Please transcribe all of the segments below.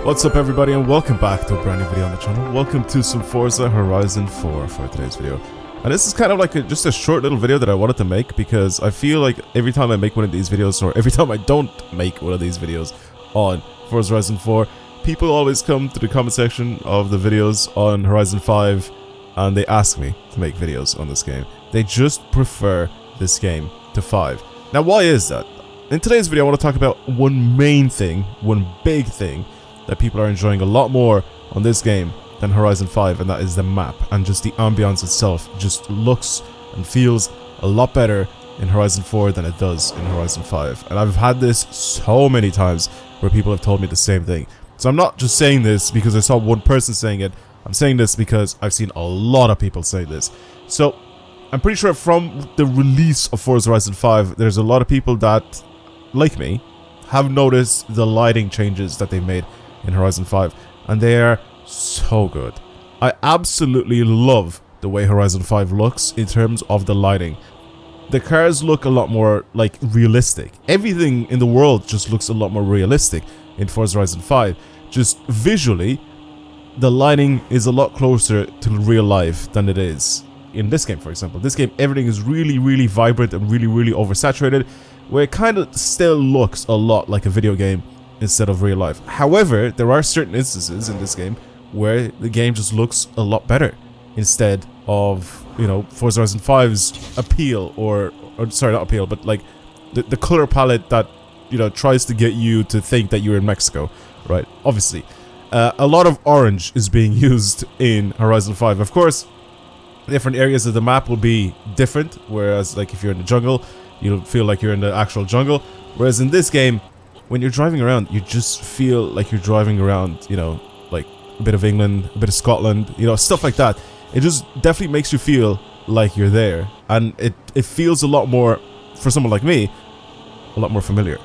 What's up everybody and welcome back to a brand new video on the channel. Welcome to some Forza Horizon 4 for today's video. And this is kind of like just a short little video that I wanted to make because I feel like every time I make one of these videos, or every time I don't make one of these videos on Forza Horizon 4, people always come to the comment section of the videos on Horizon 5 and they ask me to make videos on this game. They just prefer this game to 5. Now why is that? In today's video I want to talk about one main thing, one big thing that people are enjoying a lot more on this game than Horizon 5, and that is the map, and just the ambience itself just looks and feels a lot better in Horizon 4 than it does in Horizon 5. And I've had this so many times where people have told me the same thing. So I'm not just saying this because I saw one person saying it, I'm saying this because I've seen a lot of people say this. So I'm pretty sure from the release of Forza Horizon 5, there's a lot of people that, like me, have noticed the lighting changes that they've made in Horizon 5, and they are so good. I absolutely love the way Horizon 5 looks in terms of the lighting. The cars look a lot more like realistic. Everything in the world just looks a lot more realistic in Forza Horizon 5. Just visually, the lighting is a lot closer to real life than it is in this game, for example. This game, everything is really vibrant and really oversaturated, where it kind of still looks a lot like a video game instead of real life. However, there are certain instances in this game where the game just looks a lot better instead of, you know, Forza Horizon 5's appeal, or sorry, not appeal, but like the color palette that, you know, tries to get you to think that you're in Mexico, right? Obviously, a lot of orange is being used in Horizon 5. Of course, different areas of the map will be different, whereas like if you're in the jungle, you'll feel like you're in the actual jungle, whereas in this game, when you're driving around, you just feel like you're driving around, you know, like a bit of England, a bit of Scotland, you know, stuff like that. It just definitely makes you feel like you're there, and it feels a lot more, for someone like me, a lot more familiar.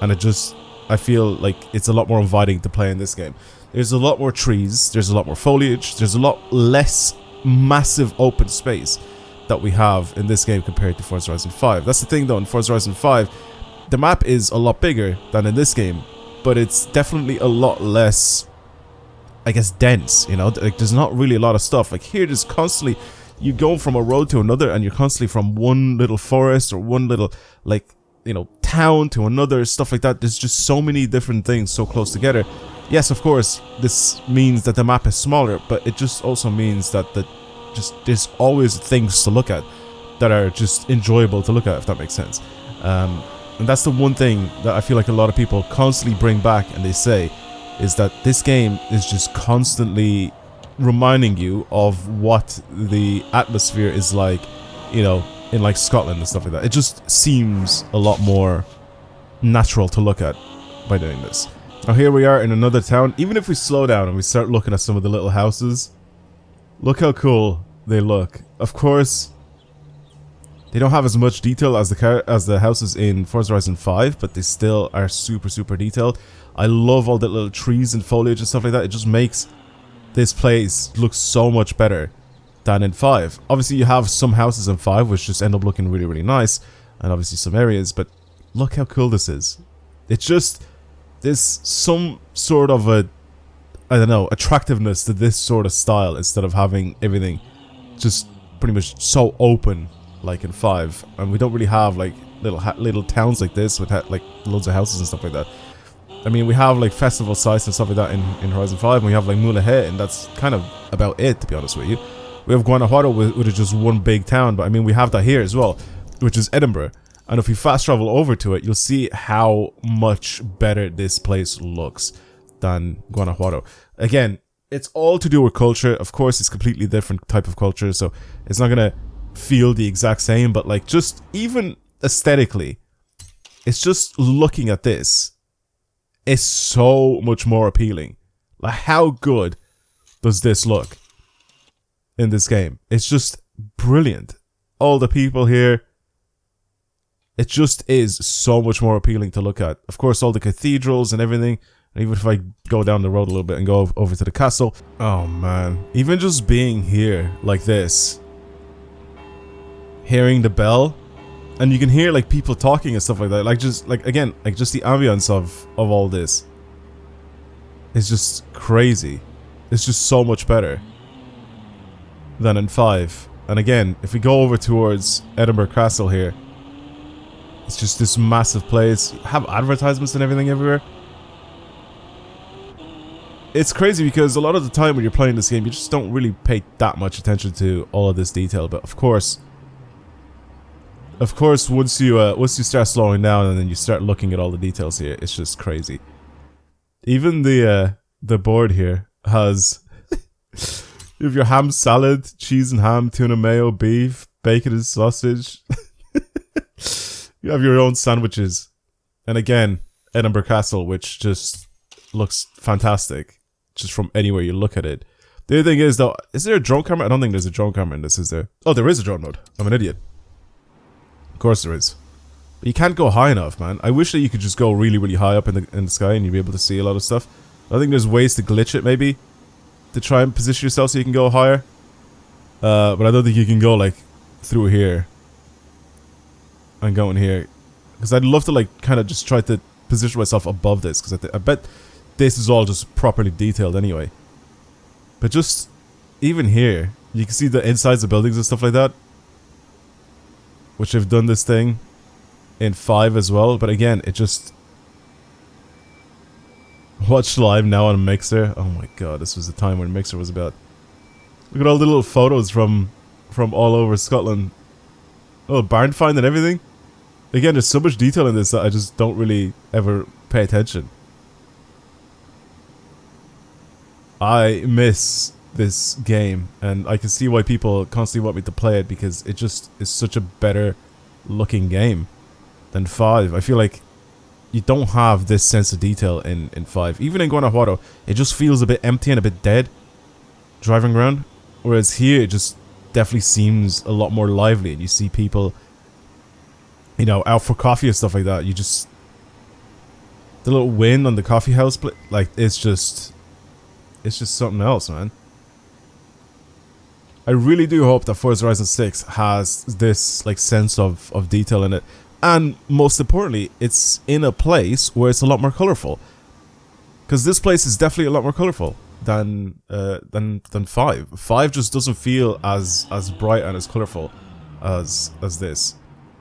And I feel like it's a lot more inviting to play in this game. There's a lot more trees, there's a lot more foliage, there's a lot less massive open space that we have in this game compared to Forza Horizon 5. That's the thing though, in Forza Horizon 5, the map is a lot bigger than in this game, but it's definitely a lot less, I guess, dense, you know? Like, there's not really a lot of stuff. Like here, there's constantly, you go from a road to another, and you're constantly from one little forest or one little, like, you know, town to another, stuff like that. There's just so many different things so close together. Yes, of course, this means that the map is smaller, but it just also means that there's always things to look at that are just enjoyable to look at, if that makes sense. And that's the one thing that I feel like a lot of people constantly bring back, and they say is that this game is just constantly reminding you of what the atmosphere is like, you know, in like Scotland and stuff like that. It just seems a lot more natural to look at by doing this. Now here we are in another town. Even if we slow down and we start looking at some of the little houses, look how cool they look. Of course, they don't have as much detail as the houses in Forza Horizon 5, but they still are super detailed. I love all the little trees and foliage and stuff like that. It just makes this place look so much better than in 5. Obviously, you have some houses in 5 which just end up looking really nice, and obviously some areas, but look how cool this is. It's just, there's some sort of a, I don't know, attractiveness to this sort of style instead of having everything just pretty much so open like in 5, and we don't really have like little towns like this with like loads of houses and stuff like that. I mean, we have like festival sites and stuff like that in Horizon 5, and we have like Mulegé, and that's kind of about it, to be honest with you. We have Guanajuato, which is just one big town, but I mean, we have that here as well, which is Edinburgh. And if you fast travel over to it, you'll see how much better this place looks than Guanajuato. Again, it's all to do with culture. Of course, it's completely different type of culture, so it's not gonna feel the exact same, but like just even aesthetically, it's just looking at this, it's so much more appealing. Like, how good does this look in this game? It's just brilliant. All the people here, it just is so much more appealing to look at. Of course, all the cathedrals and everything. And even if I go down the road a little bit and go over to the castle, oh man, even just being here like this, hearing the bell, and you can hear like people talking and stuff like that, like just like, again, like just the ambience of all this. is just crazy. It's just so much better than in 5. And again, if we go over towards Edinburgh Castle here, it's just this massive place. Have advertisements and everything everywhere. It's crazy because a lot of the time when you're playing this game, you just don't really pay that much attention to all of this detail. But of course, once you start slowing down and then you start looking at all the details here, it's just crazy. Even the board here has you have your ham salad, cheese and ham, tuna mayo, beef, bacon and sausage. You have your own sandwiches. And again, Edinburgh Castle, which just looks fantastic. Just from anywhere you look at it. The other thing is though, is there a drone camera? I don't think there's a drone camera in this, is there? Oh, there is a drone mode. I'm an idiot. Of course there is. But you can't go high enough, man. I wish that you could just go really, really high up in the sky and you'd be able to see a lot of stuff. I think there's ways to glitch it, maybe. To try and position yourself so you can go higher. But I don't think you can go, like, through here. And go in here. Because I'd love to, like, kind of just try to position myself above this. Because I bet this is all just properly detailed anyway. But just, even here, you can see the insides of buildings and stuff like that. Which have done this thing in 5 as well. But again, it just... Watch live now on Mixer. Oh my god, this was the time when Mixer was about. Look at all the little photos from all over Scotland. Oh, barn find and everything. Again, there's so much detail in this that I just don't really ever pay attention. I miss this game, and I can see why people constantly want me to play it, because it just is such a better looking game than 5. I feel like you don't have this sense of detail in 5. Even in Guanajuato, it just feels a bit empty and a bit dead driving around. Whereas here, it just definitely seems a lot more lively, and you see people, you know, out for coffee and stuff like that. You just... The little wind on the coffee house, like, it's just something else, man. I really do hope that Forza Horizon 6 has this, like, sense of detail in it. And most importantly, it's in a place where it's a lot more colorful. Because this place is definitely a lot more colorful than 5. 5 just doesn't feel as bright and as colorful as this.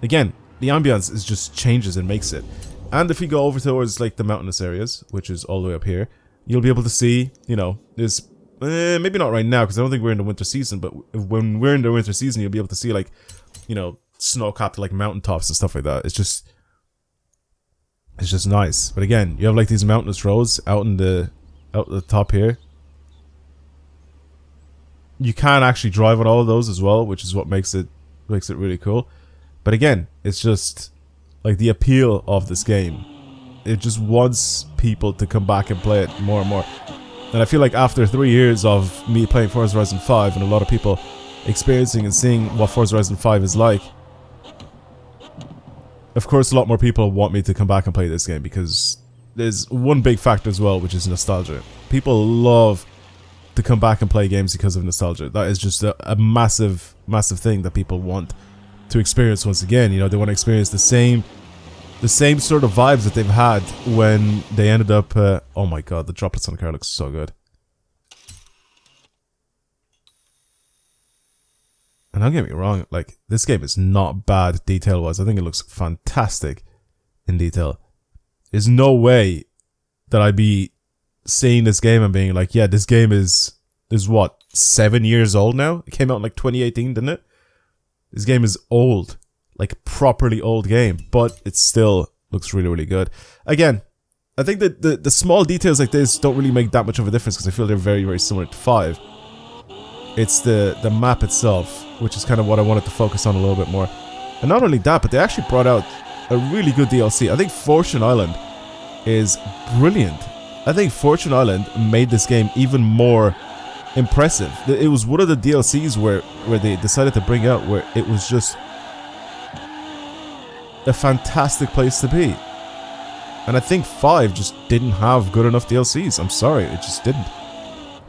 Again, the ambience is just changes and makes it. And if you go over towards like the mountainous areas, which is all the way up here, you'll be able to see, you know, there's maybe not right now because I don't think we're in the winter season, but when we're in the winter season, you'll be able to see, like, you know, snow-capped like mountaintops and stuff like that. It's just nice. But again, you have like these mountainous roads out at the top here. You can actually drive on all of those as well, which is what makes it really cool. But again, it's just like the appeal of this game. It just wants people to come back and play it more and more. And I feel like after 3 years of me playing Forza Horizon 5 and a lot of people experiencing and seeing what Forza Horizon 5 is like, of course a lot more people want me to come back and play this game, because there's one big factor as well, which is nostalgia. People love to come back and play games because of nostalgia. That is just a massive, massive thing that people want to experience once again. You know, they want to experience the same sort of vibes that they've had when they ended up... oh my god, the droplets on the car looks so good. And don't get me wrong, like, this game is not bad detail-wise. I think it looks fantastic in detail. There's no way that I'd be seeing this game and being like, yeah, this game is what, 7 years old now? It came out in like 2018, didn't it? This game is old. Like, properly old game. But it still looks really, really good. Again, I think that the small details like this don't really make that much of a difference, because I feel they're very, very similar to 5. It's the map itself, which is kind of what I wanted to focus on a little bit more. And not only that, but they actually brought out a really good DLC. I think Fortune Island is brilliant. I think Fortune Island made this game even more impressive. It was one of the DLCs where they decided to bring out where it was just a fantastic place to be. And I think 5 just didn't have good enough DLCs. I'm sorry, it just didn't.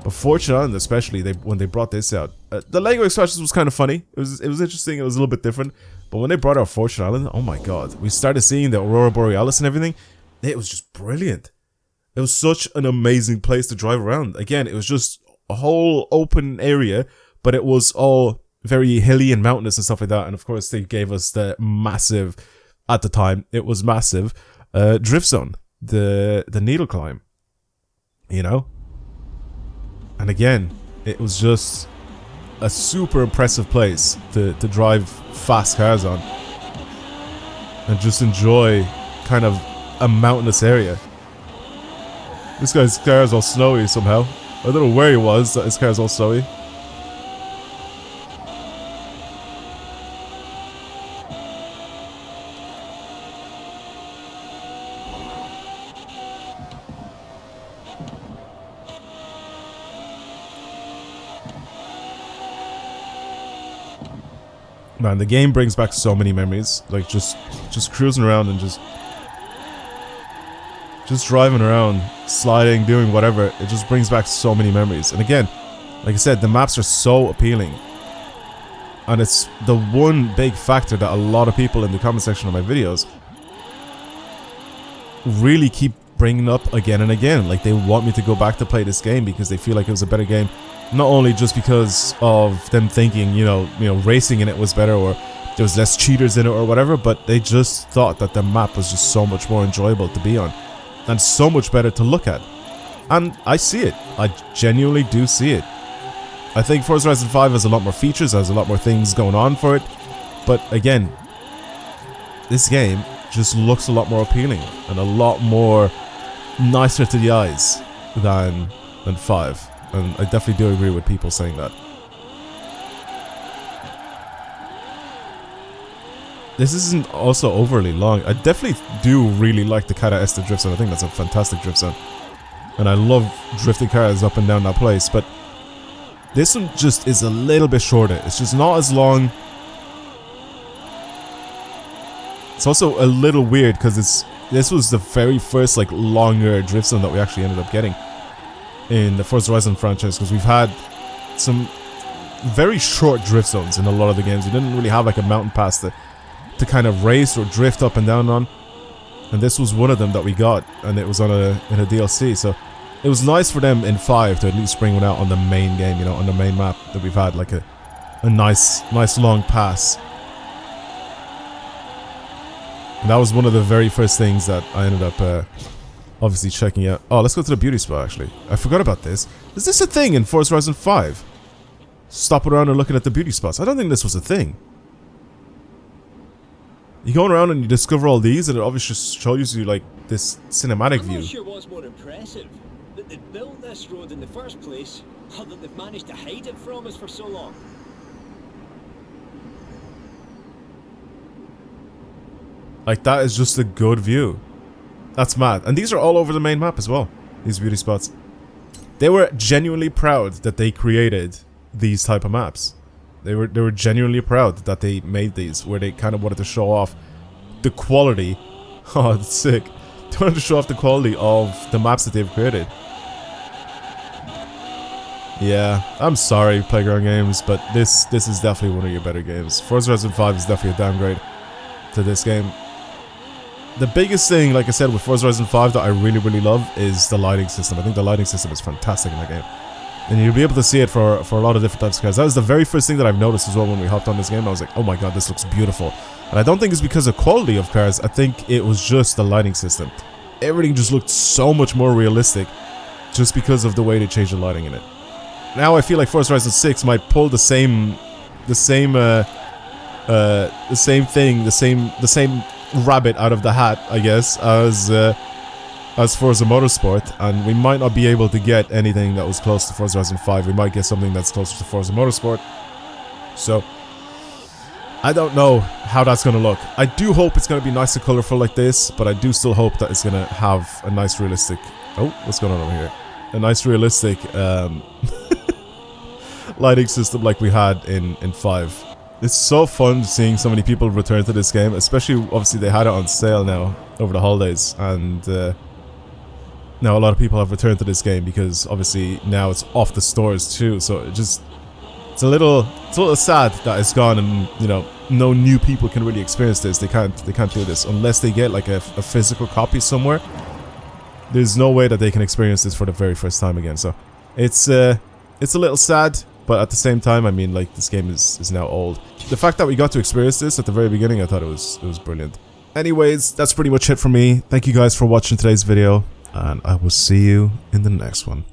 But Fortune Island, especially, when they brought this out, the Lego expansions was kind of funny. It was interesting. It was a little bit different. But when they brought out Fortune Island, oh my god, we started seeing the Aurora Borealis and everything. It was just brilliant. It was such an amazing place to drive around. Again, it was just a whole open area, but it was all very hilly and mountainous and stuff like that. And of course, they gave us the massive, at the time, it was massive, drift zone, the needle climb, you know? And again, it was just a super impressive place to drive fast cars on and just enjoy kind of a mountainous area. This guy's car is all snowy somehow. I don't know where he was that his car is all snowy. Man, the game brings back so many memories. Like just cruising around and just driving around, sliding, doing whatever. It just brings back so many memories. And again, like I said, the maps are so appealing. And it's the one big factor that a lot of people in the comment section of my videos really keep bringing up again and again. Like, they want me to go back to play this game because they feel like it was a better game. Not only just because of them thinking, you know, racing in it was better or there was less cheaters in it or whatever, but they just thought that the map was just so much more enjoyable to be on and so much better to look at. And I see it. I genuinely do see it. I think Forza Horizon 5 has a lot more features, has a lot more things going on for it, but again, this game just looks a lot more appealing and a lot more nicer to the eyes than 5. And I definitely do agree with people saying that. This isn't also overly long. I definitely do really like the Kata Esta drift zone. I think that's a fantastic drift zone. And I love drifting cars up and down that place. But this one just is a little bit shorter. It's just not as long. It's also a little weird because this was the very first like longer drift zone that we actually ended up getting in the Forza Horizon franchise, because we've had some very short drift zones in a lot of the games. We didn't really have like a mountain pass to kind of race or drift up and down on, and this was one of them that we got, and it was on in a DLC. So it was nice for them in 5 to at least bring one out on the main game, you know, on the main map, that we've had like a nice long pass. And that was one of the very first things that I ended up obviously checking out. Oh, let's go to the beauty spot, actually. I forgot about this. Is this a thing in Forza Horizon 5? Stopping around and looking at the beauty spots. I don't think this was a thing. You go around and you discover all these, and it obviously just shows you, like, this cinematic view. I'm not sure what's more impressive, that they built this road in the first place, or that they've managed to hide it from us for so long. Like, that is just a good view. That's mad. And these are all over the main map as well, these beauty spots. They were genuinely proud that they created these type of maps. They were genuinely proud that they made these, where they kind of wanted to show off the quality. Oh, that's sick. They wanted to show off the quality of the maps that they've created. Yeah, I'm sorry, Playground Games, but this is definitely one of your better games. Forza Horizon 5 is definitely a downgrade to this game. The biggest thing, like I said, with Forza Horizon 5 that I really love is the lighting system. I think the lighting system is fantastic in that game. And you'll be able to see it for a lot of different types of cars. That was the very first thing that I've noticed as well when we hopped on this game. I was like, oh my god, this looks beautiful. And I don't think it's because of quality of cars. I think it was just the lighting system. Everything just looked so much more realistic just because of the way they changed the lighting in it. Now I feel like Forza Horizon 6 might pull the same rabbit out of the hat, I guess, as Forza Motorsport, and we might not be able to get anything that was close to Forza Horizon 5. We might get something that's closer to Forza Motorsport. So I don't know how that's going to look. I do hope it's going to be nice and colorful like this, but I do still hope that it's going to have a nice realistic... Oh, what's going on over here? A nice realistic lighting system like we had in 5. It's so fun seeing so many people return to this game, especially, obviously, they had it on sale now over the holidays, and now a lot of people have returned to this game because, obviously, now it's off the stores too, so it's a little sad that it's gone, and, you know, no new people can really experience this. They can't do this unless they get, like, a physical copy somewhere. there's no way that they can experience this for the very first time again. So it's a little sad, but at the same time, I mean, like, this game is now old. The fact that we got to experience this at the very beginning, I thought it was brilliant. Anyways, that's pretty much it for me. Thank you guys for watching today's video, and I will see you in the next one.